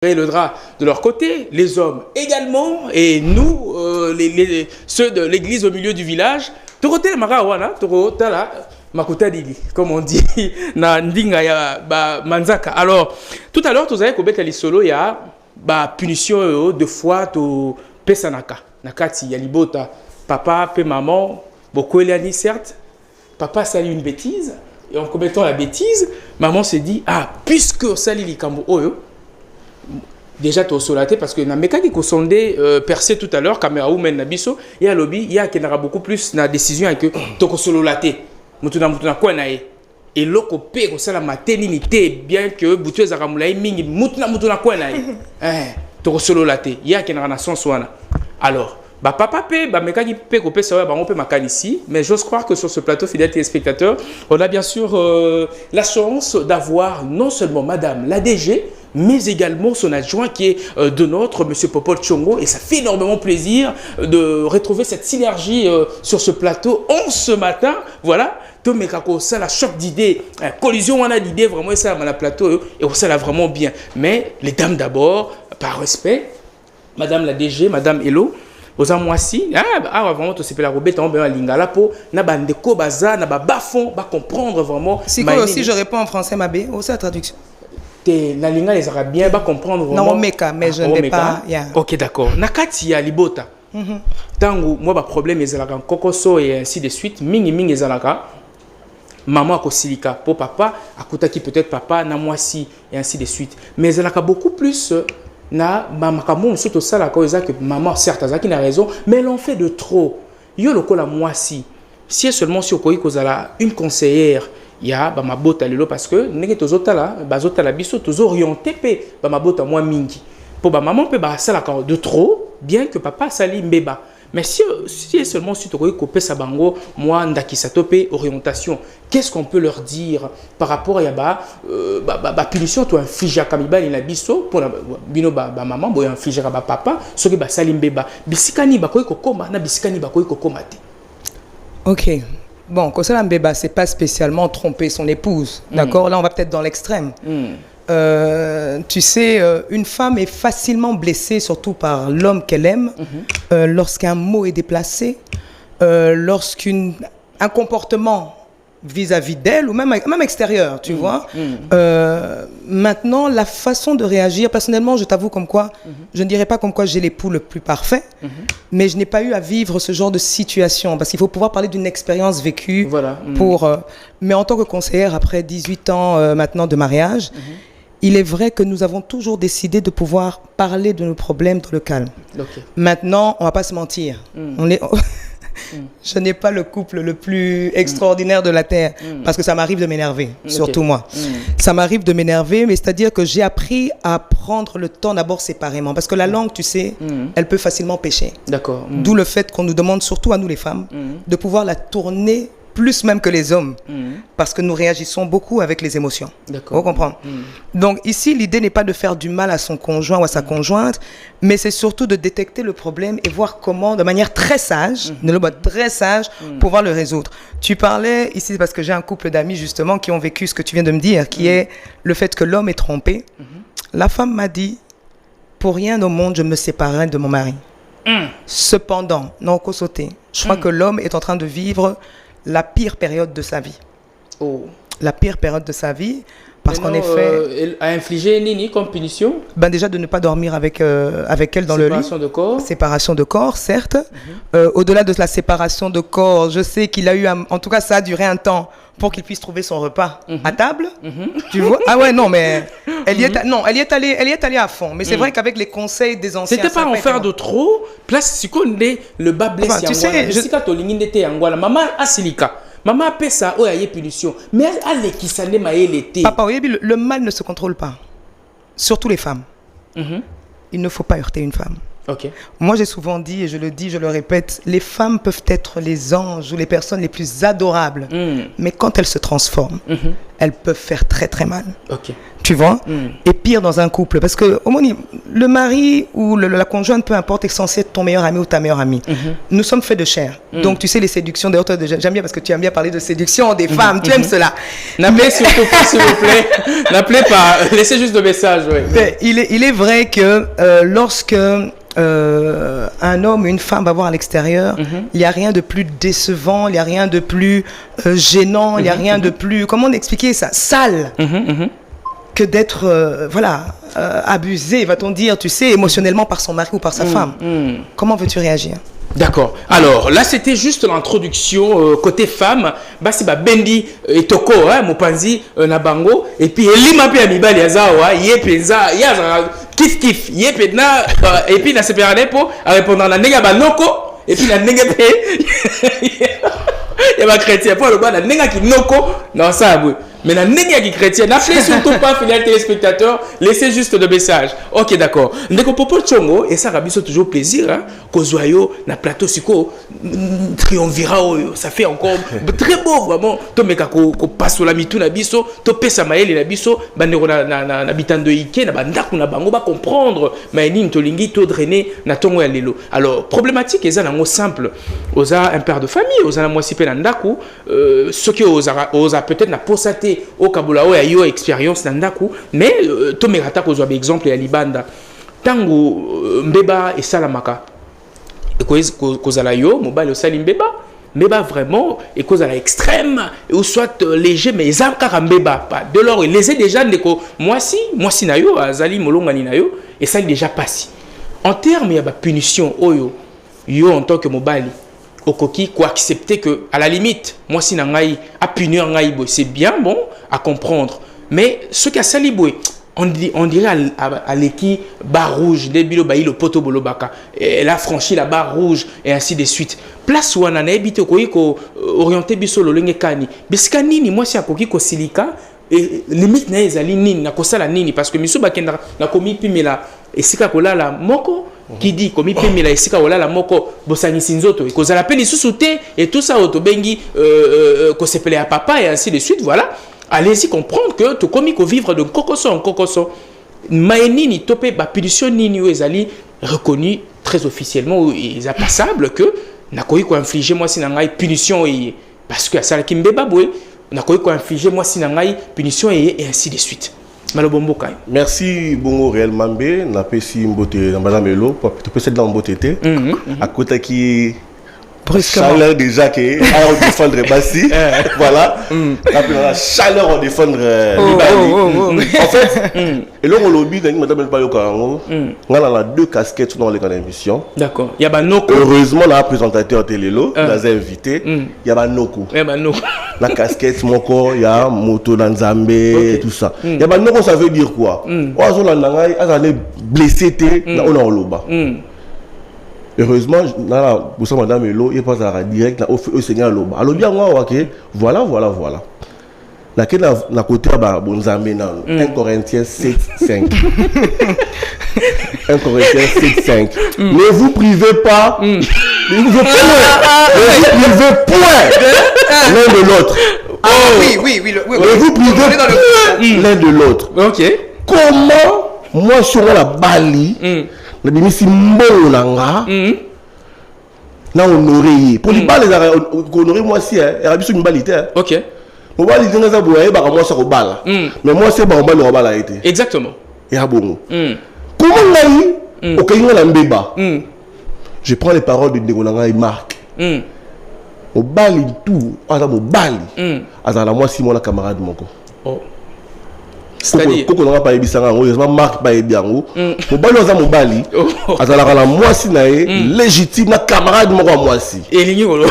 le drap de leur côté, les hommes également, et nous, ceux de l'église au milieu du village, Torote Marawana, Torotala, Makuta Dili, comme on dit, na Ndinga ya Manzaka. Alors, tout à l'heure, tu as dit que solo, il y a punition de fois, tu pesanaka, nakati, yalibota, papa, pe maman, beaucoup eliani, certes, papa sali une bêtise, et en commettant la bêtise, maman se dit, ah, puisque sali likambo oyo, déjà tu as solaté parce que na mécanique qui sondé percé tout à l'heure caméra ou men nabiso il y a lobby il y a qui n'aura beaucoup plus na décision que tu solaté mutuna quoi nae et loko pe ko sala maternité bien que butu za ramulai mingi mutuna quoi nae tu solaté il y a qui n'aura na sens wana alors bah papa pe bah mécanique pe ko pe ça bah on peut makan ici mais j'ose croire que sur ce plateau fidèles téléspectateurs on a bien sûr la chance d'avoir non seulement madame la DG mais également son adjoint qui est de notre monsieur Popol Tchongo et ça fait énormément plaisir de retrouver cette synergie sur ce plateau ce matin voilà tout mais quand ça la choc d'idées collision on a d'idées vraiment ça dans la plateau et ça l'a vraiment bien mais les dames d'abord par respect madame la DG madame Hello aux amoisi vraiment tout c'est la robette en bien lingala pour na bandeko baza na bafon ba comprendre vraiment si quoi aussi je réponds en français ma bé aussi la traduction la linga les arabes va comprendre vraiment. Non, meka, mais je ne vais pas. Yeah. Ok, d'accord. Nakati ya libota. Tango moi ba problème ezalaka kokoso et ainsi de suite. Mingi ezalaka. Maman akosilika pour papa, akutaki peut-être papa na mwasi et ainsi de suite. Mais ezalaka beaucoup plus na makamon surtout ça la cause que maman certes azaki na raison, mais elle en fait de trop. Yo lokola mwasi. Si seulement si okoyi kozala une conseillère ya ba mabota lelo parce que ndenge tozotala bazotala biso tozorienté pe ba mabota moi mingi pour ba maman pe ba sala de trop bien que papa sali mbeba mais si seulement si tokoki kopesa bango moi ndakisa topé orientation qu'est-ce qu'on peut leur dire par rapport à ba punition to infliger kamiba na biso pour bino ba maman boy infliger ba papa soki ba sali mbeba bisikani bakoki kokoma na bisikani bakoki kokoma te. OK. Bon, Kosala Mbeba, c'est pas spécialement tromper son épouse, d'accord? Là, on va peut-être dans l'extrême. Tu sais, une femme est facilement blessée, surtout par l'homme qu'elle aime, lorsqu'un mot est déplacé, lorsqu'un comportement vis-à-vis d'elle, ou même extérieur, tu vois. Maintenant, la façon de réagir, personnellement, je t'avoue comme quoi, je ne dirais pas comme quoi j'ai l'époux le plus parfait, mais je n'ai pas eu à vivre ce genre de situation, parce qu'il faut pouvoir parler d'une expérience vécue, voilà. Mais en tant que conseillère, après 18 ans maintenant de mariage, il est vrai que nous avons toujours décidé de pouvoir parler de nos problèmes dans le calme. Okay. Maintenant, on ne va pas se mentir, je n'ai pas le couple le plus extraordinaire de la Terre parce que ça m'arrive de m'énerver, surtout moi. Ça m'arrive de m'énerver, mais c'est-à-dire que j'ai appris à prendre le temps d'abord séparément parce que la langue, tu sais, elle peut facilement pécher. D'accord. D'où le fait qu'on nous demande, surtout à nous les femmes, de pouvoir la tourner plus même que les hommes, parce que nous réagissons beaucoup avec les émotions. D'accord. Vous comprenez? Donc ici, l'idée n'est pas de faire du mal à son conjoint ou à sa conjointe, mais c'est surtout de détecter le problème et voir comment, de manière très sage, très sage, pouvoir le résoudre. Tu parlais ici, parce que j'ai un couple d'amis justement qui ont vécu ce que tu viens de me dire, qui est le fait que l'homme est trompé. La femme m'a dit, pour rien au monde, je me séparerai de mon mari. Cependant, non, Kosoté, je crois que l'homme est en train de vivre la pire période de sa vie. La pire période de sa vie, parce qu'en effet... a infligé Nini comme punition? Ben déjà de ne pas dormir avec elle dans le lit. Séparation de corps. Séparation de corps, certes. Au-delà de la séparation de corps, je sais qu'il a eu... En tout cas, ça a duré un temps pour qu'il puisse trouver son repas à table. Tu vois? Ah ouais, non, mais... Elle y est allée à fond. Mais c'est vrai qu'avec les conseils des anciens... C'était pas en faire de trop. Place, si on est le bas blessé. Tu sais, maman Asilika. Maman a fait ça, il y a punition. Mais elle qui s'en est maillé l'été. Papa, le mal ne se contrôle pas. Surtout les femmes. Il ne faut pas heurter une femme. Okay. Moi, j'ai souvent dit, et je le dis, je le répète, les femmes peuvent être les anges ou les personnes les plus adorables. Mais quand elles se transforment, elles peuvent faire très très mal. Ok. Tu vois? Et pire dans un couple. Parce que au moins, le mari ou la conjointe, peu importe, est censé être ton meilleur ami ou ta meilleure amie. Nous sommes faits de chair. Donc, tu sais, les séductions, d'ailleurs, j'aime bien parce que tu aimes bien parler de séduction des femmes. Tu aimes cela. N'appelez surtout pas, s'il vous plaît. N'appelez pas. Laissez juste le message. Ouais. Il est vrai que lorsque un homme ou une femme va voir à l'extérieur, il n'y a rien de plus décevant, il n'y a rien de plus gênant, il n'y a rien de plus, comment expliquer ça, sale, que d'être abusé, va-t-on dire, tu sais, émotionnellement par son mari ou par sa femme. Comment veux-tu réagir? D'accord. Alors là, c'était juste l'introduction côté femme. Bah c'est Bendi et Toko, Mopanzi, Nabango, et puis Elima puis Amibali Yazawa, Yepenza, Yaza, kif kif, Yepena, et puis na séparé pour répondre à la nega banoko, et puis la nega pe, il y a ma chrétien pour le bas la nega qui noko, non ça oui. Mais la nègre qui chrétien, n'appelez surtout pas fidèles téléspectateurs, laissez juste le message. Ok, d'accord. Ndeko popo tchongo, et ça rabiso toujours plaisir, hein, kozoyo, na plateau siko, triomvira, ça fait encore très beau, vraiment. To meka ko passo la mitou na biso, to pesa maeli na biso, bandeko na bitando ike, na bandaku na bango, ba comprendre, maeni to lingi, to drainer, na tongo ya lelo. Alors, problématique, eza nango simple. Oza un père de famille, oza na mwasipe na ndaku, ce qui oza peut-être na posate au kabulao ya yo expérience na ndaku, mais to merata ko zo ba exemple ya libanda tango mbeba et salamaka ko zala yo mobile osali mbeba vraiment et cause à l'extrême ou soit léger mais ezaka mbeba pas de lors les déjà ndeko moi si na yo azali molongani na yo et ça déjà passé en termes ya ba punition oyo yo en tant que mobile okoki quoi accepter que à la limite moi si nangai a punir ngai c'est bien bon à comprendre mais ce qui a saliboué on dirait à l'équipe barre rouge débilo baï le poteau bolobaka elle a franchi la barre rouge et ainsi de suite place où on a habité ko orienté biso lo lenge kani bisika nini moi si akoki ko silika et limite na ezali nini na kosala nini parce que miso bakenda na komi pimela esika kolala moko qui dit komi pimela esika kolala moko bosangisi nzoto et kozala pe lisusu te et tout ça otobengi ko sepele à papa et ainsi de suite voilà. Allez-y comprendre que tu commis ko vivre de kokoso en kokoso maeni ni topé ba punition nini ezali reconnu très officiellement ils a passable que na koyi ko infliger moi si na ngai punition et parce que ça ki mbeba boy na koyi ko infliger moi si na ngai punition et ainsi de suite. Malobombo kai. Merci bongo réel Mambe na pesi mbote na bazamelo tu peux être dans mbote té à côté qui chaleur déjà qui on défendre Bassi voilà la chaleur on défendre Libani en fait et là on lobby dans madame pas yokango on a deux casquettes dans les émissions d'accord il y a banoko heureusement la présentateur télélo les invités il y a banoko la casquette moko il y a moto danzambe et tout ça il y a banoko ça veut dire quoi oazo la nangai azale blessé té na on a loba. Heureusement, madame Elo, il passe à direct au Seigneur Loba. Alors bien moi, ok, voilà. Laquelle la côté à Bonzamé 1 Corinthiens 7:5. 1 Corinthiens 7:5. Ne vous privez pas. Ne vous privez point l'un de l'autre. Oui. Ne vous privez pas l'un de l'autre. Ok. Comment moi sur la Bali? Le bimisi mbongo nanga na honoré pour les balles honoré moi si hein rabiso mbalité OK mo bali dinga za boye ba moi ça ko bala mais moi c'est ba mbalo bala été exactement ya bongo comment ngai o kayinga la mbeba je prends les paroles de Ndegolanga et Marc au bali tout aza mo bali azala moi si mon camarade moko c'est-à-dire quand on a pas ebisanga heureusement Marc pas ebiango mobali oza mobali azalaka na mwasi na ye légitime na camarade moko moi si elingi kolo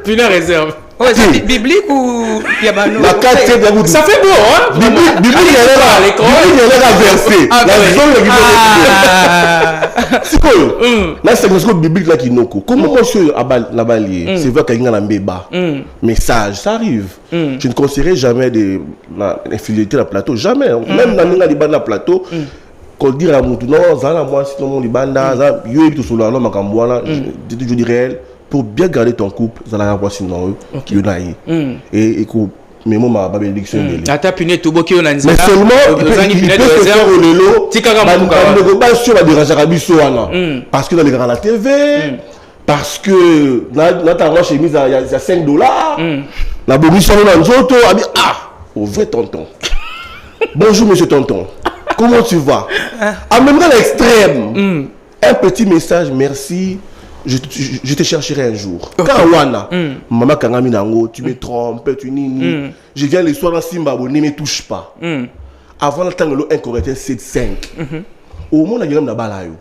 pina réserve c'est biblique ou yabano la carte de ça fait beau hein biblique il est là verset la zone c'est quoi là c'est parce que biblique là qui noko comment moi je na bali c'est vrai qu'il y a na mbeba message ça arrive je ne conseillerais jamais de l'infidélité à la plateau jamais même dans la libanda la plateau qu'on dit à mutu non zala moi si tout libanda za yo et tout sur la makambo là je dirais pour bien garder ton couple zala voici non yo naï et mais moi ma bénédiction ata puni to boki on mais seulement il peut faire au lelo va déranger Rabiso parce que dans les grands la TV parce que là chemise il y a $5 la bomission dans nzoto au vrai tonton. Bonjour monsieur tonton. Comment tu vas? En même temps l'extrême. Un petit message, merci. Je te chercherai un jour. Kawana, maman Kangami Nango, tu me trompes, tu nini. Je viens le soir dans Simba, ne me touche pas. Avant le temps que l'eau incorrecte 7-5. Au moins, il y a un balayo.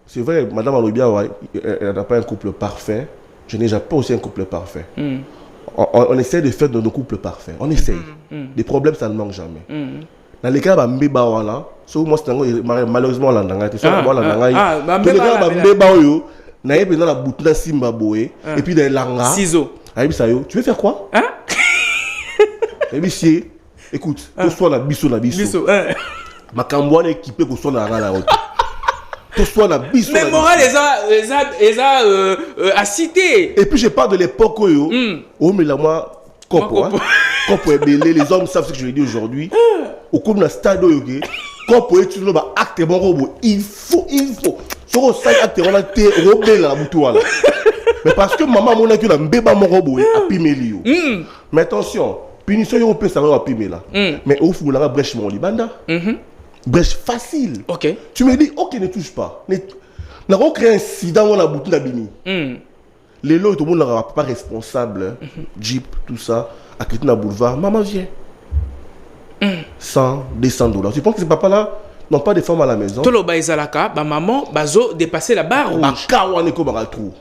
C'est vrai, madame Alobia, elle n'a pas un couple parfait. Je n'ai pas aussi un couple parfait. On essaie de faire de nos couples parfaits. On essaye. Des problèmes, ça ne manque jamais. Dans les cas, moi, malheureusement, et puis des langas. Ciseaux. Tu veux faire quoi? Écoute, que soit la biso. Ma camboine est équipée pour soit la haute. Mais moral, les a à citer. Et puis je parle de l'époque où mais là moi Copo est belé, les hommes savent ce que je vais dire aujourd'hui. Au comme dans le stade Copo est toujours acte bon robot. Il faut sur ça acte on a été robé la boutoir. Mais parce que maman mon a que la mbeba mon robot a pimé lio. Mais attention, punition européen ça va pimer là. Mais au fou là brèche mon libanda. Brèche facile. OK. Tu me dis OK ne touche pas. N'a pas créé un incident dans la boutique d'Abini. Les lots tout le monde n'aura pas responsable. Jeep tout ça à Kitina boulevard. Maman vient. 100, $200. Tu penses que ces papas là n'ont pas de femmes à la maison? Tout le baizalaka, ba maman bazo dépasser la barre rouge. Kawane ko ba trou.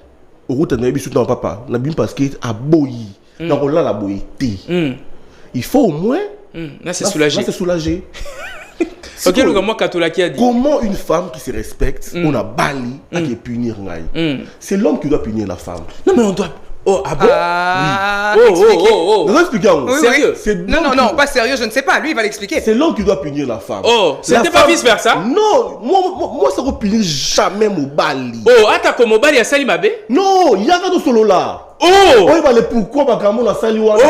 Au route na bisu na papa, na bim parce que a boyi. Na rola la boyité. Il faut au moins là c'est soulagé. Là c'est soulagé. OK, le gars moi Katula qui a dit. Comment une femme qui se respecte, on a bali à qui punir ngai. C'est l'homme qui doit punir la femme. Non mais on doit Oh, ah bon? Oui. Non, expliquez. Sérieux? Non, pas sérieux, je ne sais pas. Lui, il va l'expliquer. C'est l'homme qui doit punir la femme. Oh, c'était pas vice-versa? Non, moi, ça ne punir jamais mon bali. Oh, attends, comme mon bali a sali mabe? Non, il y a un solo là. Oh! Il va le pourquoi ma caméra a sali wana.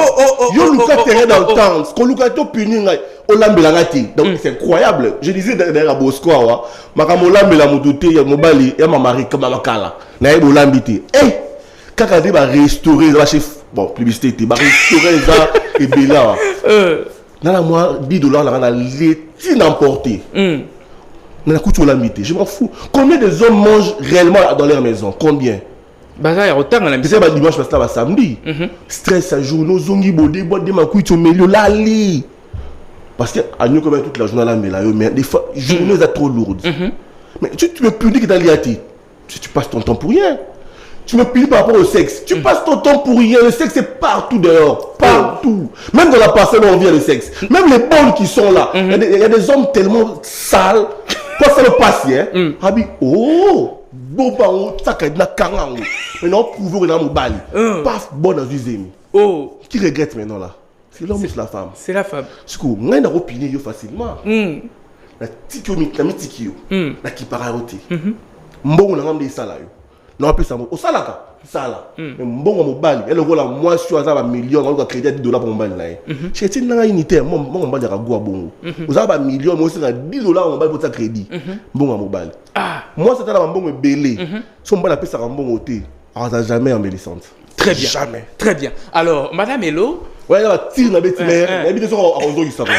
Yo Lucas terrain dans le temps. Quand Lucas to punir ngai, on l'a ngati. Donc c'est incroyable. Je disais derrière Bosco wa, ma caméra la mututé ya mon bali, ya ma mari comme ma kala. Na ebo lambité. Quand on va restaurer la chef, bon, publicité, va restaurer ça et bien dans la mois $10 là, on a l'étine emporté. On a coûté l'amitié. Je m'en fous. Combien de hommes mangent réellement dans leur maison? Combien? Bah ça, il y a autant à la maison. C'est dimanche parce que là, samedi. Stress à jour, nos zongi bodé, bodé, ma couille, tu milieu là, li. Parce que à nous comme toute la journée là, mais des fois, journée est trop lourde. Mais tu me punis que dans l'IAT. Tu passes ton temps pour rien. Tu me punis par rapport au sexe. Tu passes ton temps pour rien. Le sexe est partout dehors. Partout. Même dans la parcelle, on vient le sexe. Même les bonnes qui sont là. Il y a des hommes tellement sales. Quand ça le passe, Habi, oh, bon, ça qui est dans la mais non, pour dans mon bali. Paf, bon dans une oh. Qui regrette maintenant là? C'est l'homme ou c'est la femme? C'est la femme. Du coup, moi, je opinion facilement. La tikio, la mitikio. La qui paraote. Bon, on a des salaires. Non, appelle ça au salaka. Sala. Mais bon, mon bali. Elle voit la moi sur un million, on va crédit $10 pour mon bali. J'ai dit, non, unité, mon bali à Goua bon. Vous avez un million, moi aussi, $10 mon bali pour ta crédit. Bon, mon bali. Moi, c'était un bon belé. Son bali appelle ça un bon côté. Alors, ça jamais embellissante. Très bien. Jamais. Très bien. Alors, Madame Elo. Ouais, là, tire dans bête, mais elle dit ça en réseau, il s'appelle.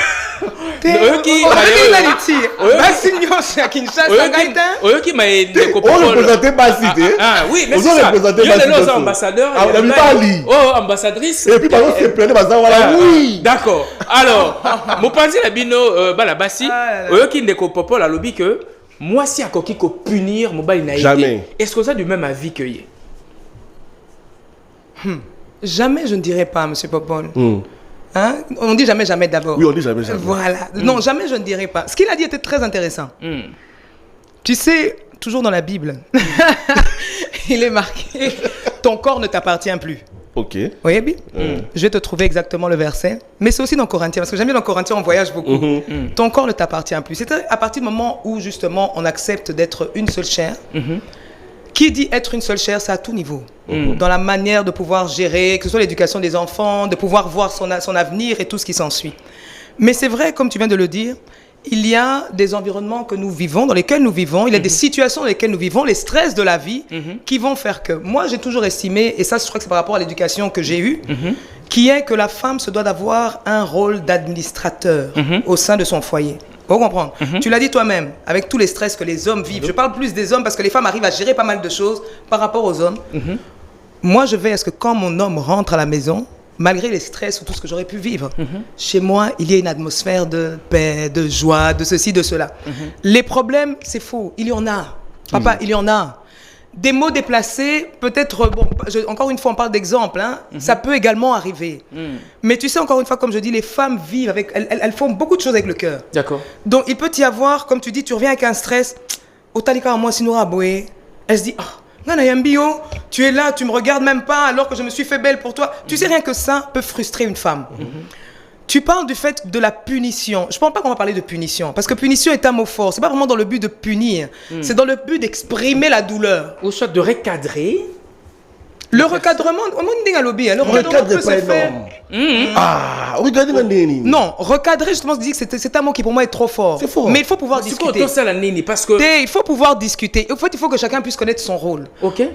Oyoki m'a aidé. On représentait Bassi. Ah oui, mais c'est ça. Il y a des ambassadeurs. Oh, ambassadrice. Et puis par contre, c'est plein de bazar. Oui. D'accord. Alors, mon panzi la bino balabasi. Oyoki ndeko popo la lobby que moi si akoki ko punir mon bali naïté. Jamais. Est-ce que ça du même avis que yé? Jamais, je ne dirais pas, monsieur Popol. Hein? On dit jamais, jamais d'abord. Oui, on dit jamais, jamais. Voilà. Non, jamais, je ne dirais pas. Ce qu'il a dit était très intéressant. Tu sais, toujours dans la Bible, il est marqué « Ton corps ne t'appartient plus ». Ok. Oui, bien. Je vais te trouver exactement le verset. Mais c'est aussi dans Corinthiens, parce que j'aime bien dans Corinthiens, on voyage beaucoup. Ton corps ne t'appartient plus. C'est à partir du moment où, justement, on accepte d'être une seule chair, Qui dit être une seule chair, c'est à tout niveau. Dans la manière de pouvoir gérer, que ce soit l'éducation des enfants, de pouvoir voir son avenir et tout ce qui s'ensuit. Mais c'est vrai, comme tu viens de le dire, il y a des environnements que nous vivons, dans lesquels nous vivons, il y a des situations dans lesquelles nous vivons, les stress de la vie, qui vont faire que... Moi, j'ai toujours estimé, et ça, je crois que c'est par rapport à l'éducation que j'ai eue, qui est que la femme se doit d'avoir un rôle d'administrateur au sein de son foyer. Vous comprenez? Tu l'as dit toi-même, avec tous les stress que les hommes vivent. Je parle plus des hommes parce que les femmes arrivent à gérer pas mal de choses par rapport aux hommes. Moi, je veille à ce que quand mon homme rentre à la maison, malgré les stress ou tout ce que j'aurais pu vivre, chez moi, il y a une atmosphère de paix, de joie, de ceci, de cela. Les problèmes, c'est faux. Il y en a. Papa, il y en a. Des mots déplacés, peut-être, bon, encore une fois, on parle d'exemple, hein, ça peut également arriver. Mais tu sais, encore une fois, comme je dis, les femmes vivent avec, elles font beaucoup de choses avec le cœur. D'accord. Donc, il peut y avoir, comme tu dis, tu reviens avec un stress, Otalika, moi, Sinora Boué, elle se dit, Nana Yambio, tu es là, tu me regardes même pas alors que je me suis fait belle pour toi. Tu sais, rien que ça peut frustrer une femme. Tu parles du fait de la punition. Je ne pense pas qu'on va parler de punition, parce que punition est un mot fort. Ce n'est pas vraiment dans le but de punir, c'est dans le but d'exprimer la douleur. Ou soit de recadrer. Le recadrement, le recadrement peut se faire. Non, recadrer, justement, je dis que c'est un mot qui pour moi est trop fort. C'est fort. Mais il faut pouvoir discuter. Parce que... Il faut pouvoir discuter. En fait, il faut que chacun puisse connaître son rôle.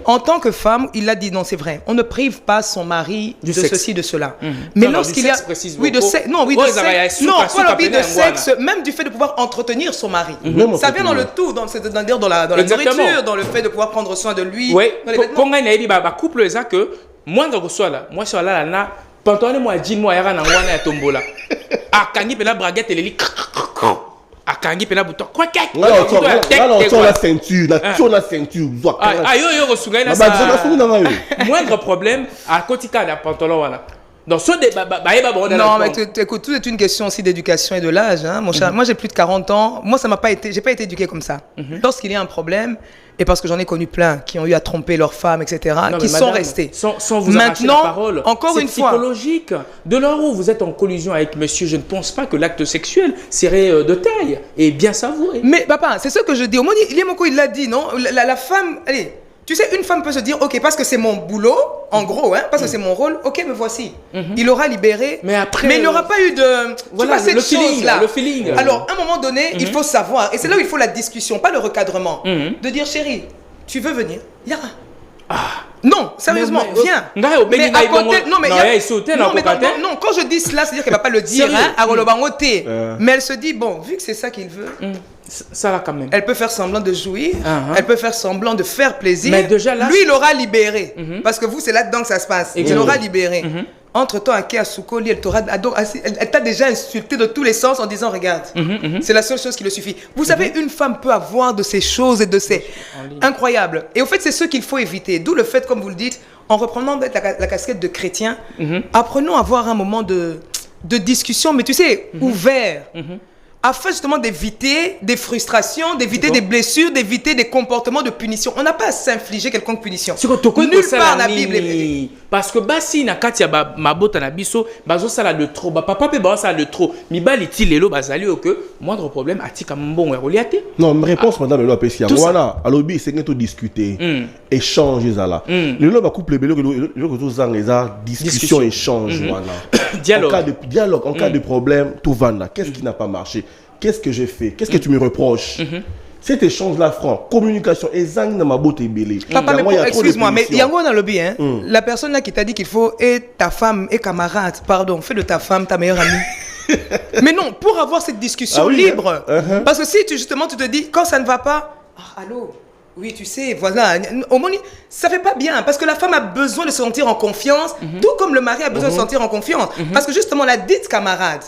En tant que femme, il a dit, non, c'est vrai, on ne prive pas son mari de ceci, de cela. Mais lorsqu'il y a... Oui, de sexe. Non, oui, de sexe. Non, de sexe, même du fait de pouvoir entretenir son mari. Ça vient dans le tout, c'est-à-dire dans la nourriture, dans le fait de pouvoir prendre soin de lui. Oui, pour couple, c'est que moi, je suis là, là, pantalon, moi, jean, moi, yara, nangwana, ya tombola. Akangi, pena, braguette, elle lit. Akangi, pena, bouton. Quoi, qu'est-ce que la ceinture, la ceinture. Moindre problème, à côté de la pantalon, voilà. Donc, non, mais écoute, tout est une question aussi d'éducation et de l'âge, hein, mon cher. Moi, j'ai plus de 40 ans. Moi, ça m'a pas été, j'ai pas été éduqué comme ça. Lorsqu'il y a un problème, et parce que j'en ai connu plein qui ont eu à tromper leurs femmes, etc., qui sont restés. Sans vous arracher la parole, encore une fois, psychologique. De l'heure où vous êtes en collusion avec monsieur, je ne pense pas que l'acte sexuel serait de taille et bien savouré. Mais papa, c'est ce que je dis. Au moins, il l'a dit, non? La femme, allez. Tu sais, une femme peut se dire, ok, parce que c'est mon boulot, en gros, hein, parce que c'est mon rôle, ok, me voici. Il aura libéré, mais il n'y aura pas eu de... Voilà, le feeling. Alors, à un moment donné, il faut savoir, et c'est là où il faut la discussion, pas le recadrement, de dire, chérie, tu veux venir? Yara. Non, sérieusement, viens. Mais à côté, non, quand je dis cela, c'est-à-dire qu'elle ne va pas le dire, hein, à Rolobangoté. Mais elle se dit, bon, vu que c'est ça qu'il veut... Ça là quand même. Elle peut faire semblant de jouir, elle peut faire semblant de faire plaisir. Mais déjà là, lui, il aura libéré. Parce que vous, c'est là-dedans que ça se passe. Il aura libéré. Entre-temps, Aké Asukoli, elle t'a déjà insulté de tous les sens en disant, regarde, c'est la seule chose qui le suffit. Vous savez, une femme peut avoir de ces choses et de ces... Incroyables. Et au fait, c'est ce qu'il faut éviter. D'où le fait, comme vous le dites, en reprenant la casquette de chrétien, apprenons à avoir un moment de discussion, mais tu sais, ouvert. Afin justement d'éviter des frustrations, d'éviter des blessures, d'éviter des comportements de punition. On n'a pas à s'infliger quelconque punition. Nulle part dans la Bible. Parce que si na katia ma bota na biso, bazo sala de trop, papa pe ba sala de trop. Mi ba li ti lelo bazali o que moindre problème atika mbongo ya reliate. Non, ma réponse madame le apesi ya voilà, alobi c'est que discuter, échanger ça là. Le lo ba couple bello que tout ça les discussion échange voilà. Dialogue en cas de problème, tout va là. Qu'est-ce qui n'a pas marché? Qu'est-ce que j'ai fait? Qu'est-ce que tu me reproches? Cet échange-là, franc, communication, Papa, excuse-moi, mais il y a un lobby, hein? La personne là qui t'a dit qu'il faut être ta femme et camarade, pardon, fais de ta femme ta meilleure amie. Mais non, pour avoir cette discussion libre, parce que si justement tu te dis, quand ça ne va pas, allô? Oui, tu sais, voilà, au moins, ça fait pas bien, parce que la femme a besoin de se sentir en confiance, tout comme le mari a besoin de se sentir en confiance. Parce que justement, la dite camarade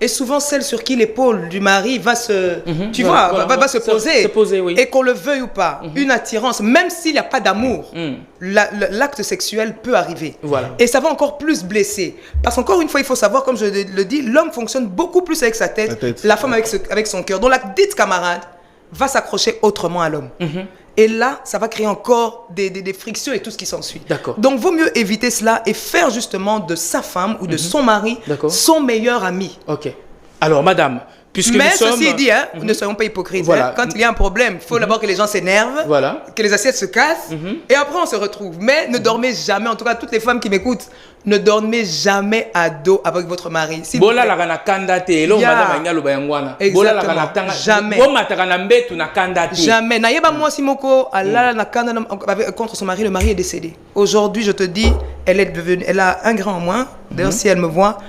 est souvent celle sur qui l'épaule du mari va se, tu vois, va se poser, oui. Et qu'on le veuille ou pas, une attirance, même s'il n'y a pas d'amour, l'acte sexuel peut arriver. Voilà. Et ça va encore plus blesser. Parce qu'encore une fois, il faut savoir, comme je le dis, l'homme fonctionne beaucoup plus avec sa tête, la femme avec son cœur. Donc la dite camarade va s'accrocher autrement à l'homme. Et là, ça va créer encore des frictions et tout ce qui s'ensuit. Donc, vaut mieux éviter cela et faire justement de sa femme ou de son mari son meilleur ami. Ok. Alors, madame, Puisque mais nous sommes... ceci dit, hein, ne soyons pas hypocrites. Voilà. Hein. Quand il y a un problème, il faut d'abord que les gens s'énervent, Voilà. que les assiettes se cassent, et après on se retrouve. Mais ne dormez jamais, en tout cas toutes les femmes qui m'écoutent, ne dormez jamais à dos avec votre mari. Si Bola la kana kandate, lo madame ngalo bayangwana. Bola la kana tanga. Jamais. Bo mataka na mbetu na kandate. Jamais. Nayeba moi Simoko, Allah na kanda contre son mari, le mari est décédé. Aujourd'hui, je te dis, elle a un grand en moins. D'ailleurs, si elle me voit,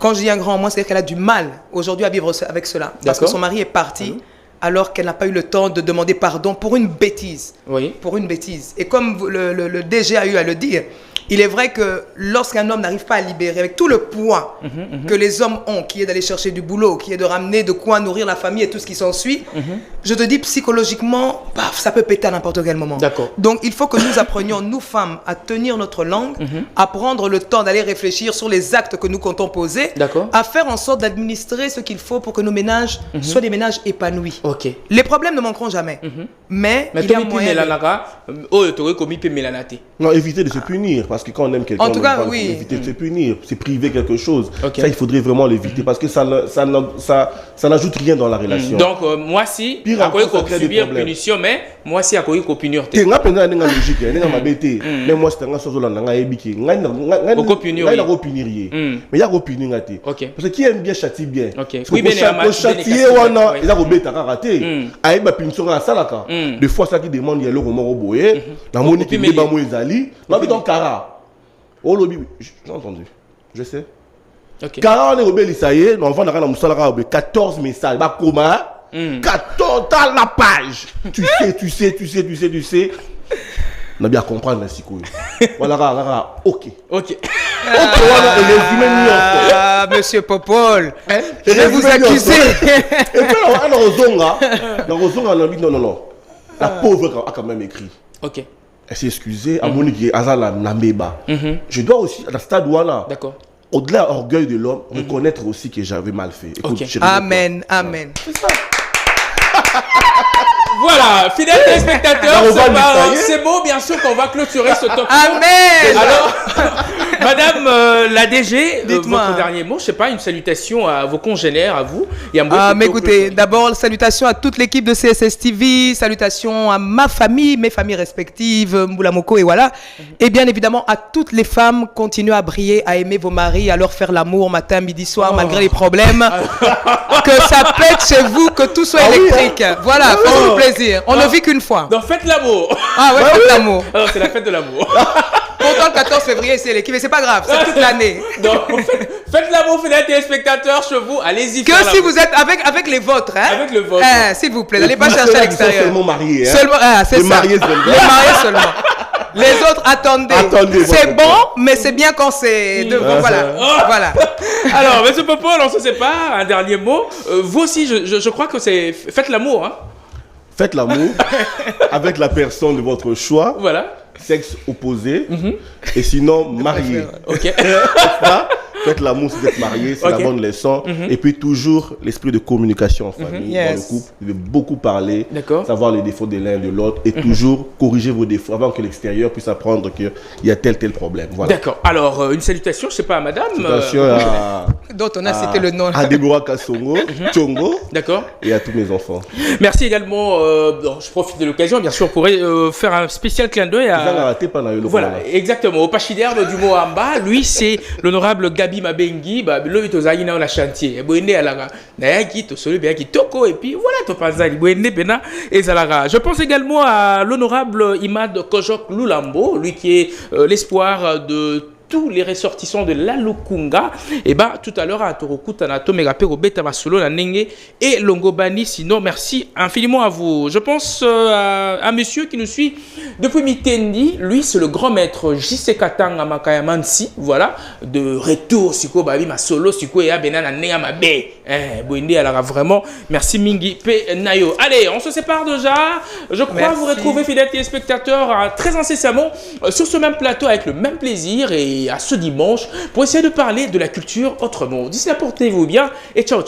quand je dis un grand en moins, c'est-à-dire qu'elle a du mal aujourd'hui à vivre avec cela. Parce que son mari est parti alors qu'elle n'a pas eu le temps de demander pardon pour une bêtise. Oui. Pour une bêtise. Et comme le DG a eu à le dire, il est vrai que lorsqu'un homme n'arrive pas à libérer avec tout le poids que les hommes ont, qui est d'aller chercher du boulot, qui est de ramener de quoi nourrir la famille et tout ce qui s'ensuit, je te dis psychologiquement, paf, ça peut péter à n'importe quel moment. Donc il faut que nous apprenions, nous femmes, à tenir notre langue, à prendre le temps d'aller réfléchir sur les actes que nous comptons poser, à faire en sorte d'administrer ce qu'il faut pour que nos ménages soient des ménages épanouis. Les problèmes ne manqueront jamais. Mais il y a moyen non, éviter de se punir, parce que quand on aime quelqu'un, en tout cas, éviter de se punir, c'est priver quelque chose. Ça, il faudrait vraiment l'éviter, parce que ça n'ajoute rien dans la relation. Donc, moi, si, je vais subir punition, mais moi, si, je vais punir. Tu as une logique, mais moi, c'est un chose qui est punir. Mais il y a punir. Parce que qui aime bien châtie bien. Oui, bien, châtier, il a robéta raté. Il a punition à Salaka. Des fois, ça qui demande, il y a le roman boye. La monnaie qui est bamou ezali. Non, mais dans Kara. Oh, lobby, j'ai entendu. Je sais. Kara, on est rebelle, ça y est. On va dans la moussala 14 messages. Bah, comment? 14, t'as la page. Tu sais. On a bien compris, voilà, ok. Ah, monsieur Popol, je vais vous accuser. Et puis, non. La pauvre a quand même écrit. Elle s'est excusée, à mon équipe, Azala Nameba. Je dois aussi, à la stade où là, au-delà de l'orgueil de l'homme, reconnaître aussi que j'avais mal fait. Écoute, amen. C'est ça. Voilà, fidèles téléspectateurs, c'est beau, bien sûr qu'on va clôturer ce talk. Amen. Alors, Madame la DG, votre dernier mot, je sais pas, une salutation à vos congénères, à vous. Mais écoutez, d'abord, salutations à toute l'équipe de CSS TV, salutations à ma famille, mes familles respectives, Mboulamoko et voilà. Et bien évidemment, à toutes les femmes, continuez à briller, à aimer vos maris, à leur faire l'amour matin, midi, soir, malgré les problèmes. Que ça pète chez vous, que tout soit électrique. Voilà, faites-vous plaisir. On ne vit qu'une fois. Donc faites l'amour. Ah ouais, faites l'amour. C'est la fête de l'amour. Pourtant, le 14 février, c'est l'équipe, mais c'est pas grave, c'est toute l'année. Donc, faites l'amour, fidèles téléspectateurs, chez vous, allez-y. Que si vous êtes avec les vôtres, hein. Avec le vôtre. S'il vous plaît, n'allez pas chercher à l'extérieur. Seulement mariés, hein. Seulement, c'est ça. Les mariés seulement. Les autres, attendez. C'est bon, mais c'est bien quand c'est devant. Voilà. Alors, monsieur Popol, on se sépare. Un dernier mot. Vous aussi, je crois que c'est faites l'amour, hein. Faites l'amour avec la personne de votre choix. Voilà. Sexe opposé. Et sinon, marié. Faites l'amour si vous êtes marié, c'est la bonne leçon. Et puis toujours l'esprit de communication en famille, dans le couple. Vous devez beaucoup parler, savoir les défauts de l'un et de l'autre et toujours corriger vos défauts avant que l'extérieur puisse apprendre qu'il y a tel problème. Voilà. D'accord. Alors, une salutation, je ne sais pas, à madame. Salutation à... Dont on a cité le nom. À Deborah Kassongo, Tchongo. D'accord. Et à tous mes enfants. Merci également. Je profite de l'occasion, bien sûr, pour faire un spécial clin d'œil à... Voilà, exactement. Au Pachidère du Moamba, lui, c'est l'honorable Gabi Mabengi, le Itozaï na chantier. Boende alaga, naïki to solo bien qui toko et puis voilà to panzali. Boende pena et zalaga. Je pense également à l'honorable Imad Kojok Lulambo, lui qui est l'espoir de tous les ressortissants de la Lukunga. Et bah tout à l'heure à Torokuta na Tomega Pero Beta Masolo na Nenge et Longobani. Sinon merci infiniment à vous. Je pense à un monsieur qui nous suit depuis Mitendi. Lui c'est le grand maître J.C. Katanga Makayamansi. Voilà, de retour siko babi Masolo siko ya benana nenga mabe. Boindi alors vraiment merci Mingi P Nayo. Allez, on se sépare déjà. Je crois vous retrouver fidèles téléspectateurs très incessamment sur ce même plateau avec le même plaisir et à ce dimanche pour essayer de parler de la culture autrement. D'ici là, portez-vous bien et ciao.